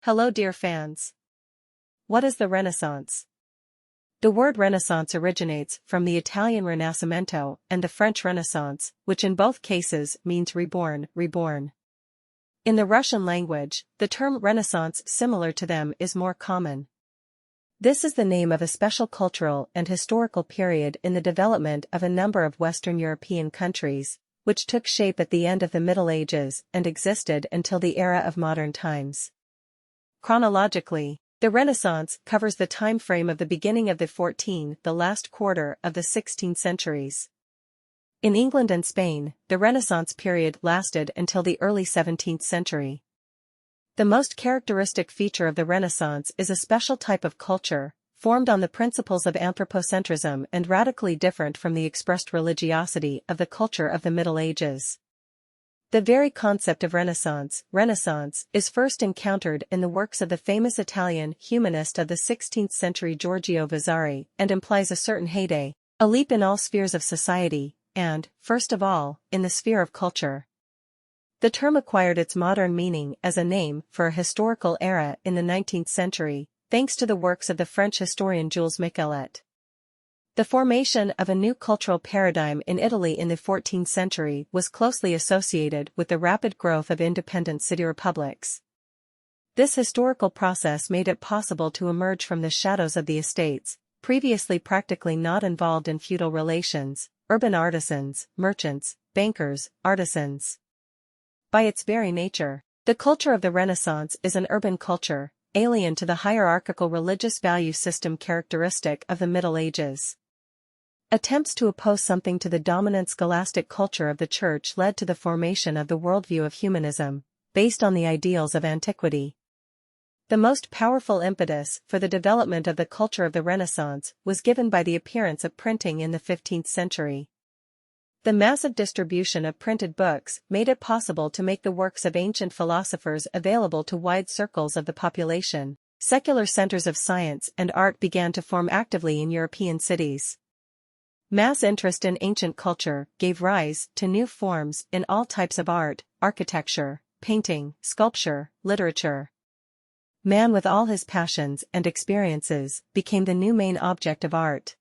Hello dear fans. What is the Renaissance? The word Renaissance originates from the Italian Rinascimento and the French Renaissance, which in both cases means reborn. In the Russian language, the term Renaissance similar to them is more common. This is the name of a special cultural and historical period in the development of a number of Western European countries, which took shape at the end of the Middle Ages and existed until the era of modern times. Chronologically, the Renaissance covers the time frame of the beginning of the last quarter of the 16th centuries. In England and Spain, the Renaissance period lasted until the early 17th century. The most characteristic feature of the Renaissance is a special type of culture, formed on the principles of anthropocentrism and radically different from the expressed religiosity of the culture of the Middle Ages. The very concept of Renaissance is first encountered in the works of the famous Italian humanist of the 16th century Giorgio Vasari and implies a certain heyday, a leap in all spheres of society, and, first of all, in the sphere of culture. The term acquired its modern meaning as a name for a historical era in the 19th century, thanks to the works of the French historian Jules Michelet. The formation of a new cultural paradigm in Italy in the 14th century was closely associated with the rapid growth of independent city-republics. This historical process made it possible to emerge from the shadows of the estates, previously practically not involved in feudal relations, urban artisans, merchants, bankers, artisans. By its very nature, the culture of the Renaissance is an urban culture, alien to the hierarchical religious value system characteristic of the Middle Ages. Attempts to oppose something to the dominant scholastic culture of the Church led to the formation of the worldview of humanism, based on the ideals of antiquity. The most powerful impetus for the development of the culture of the Renaissance was given by the appearance of printing in the 15th century. The massive distribution of printed books made it possible to make the works of ancient philosophers available to wide circles of the population. Secular centers of science and art began to form actively in European cities. Mass interest in ancient culture gave rise to new forms in all types of art, architecture, painting, sculpture, literature. Man with all his passions and experiences became the new main object of art.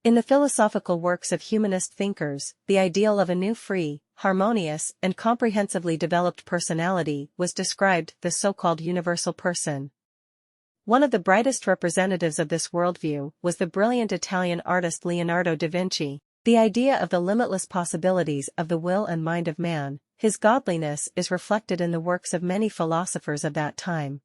In the philosophical works of humanist thinkers, the ideal of a new free, harmonious, and comprehensively developed personality was described, the so-called universal person. One of the brightest representatives of this worldview was the brilliant Italian artist Leonardo da Vinci. The idea of the limitless possibilities of the will and mind of man, his godliness, is reflected in the works of many philosophers of that time.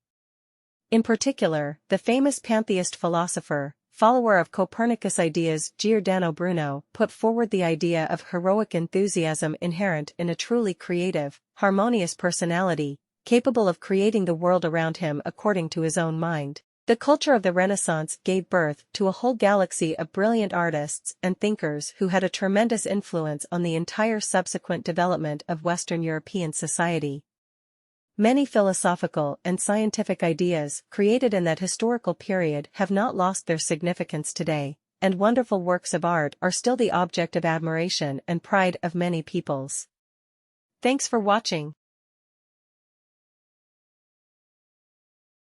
In particular, the famous pantheist philosopher, follower of Copernicus' ideas Giordano Bruno, put forward the idea of heroic enthusiasm inherent in a truly creative, harmonious personality, capable of creating the world around him according to his own mind. The culture of the Renaissance gave birth to a whole galaxy of brilliant artists and thinkers who had a tremendous influence on the entire subsequent development of Western European society. Many philosophical and scientific ideas created in that historical period have not lost their significance today, and wonderful works of art are still the object of admiration and pride of many peoples. Thanks for watching.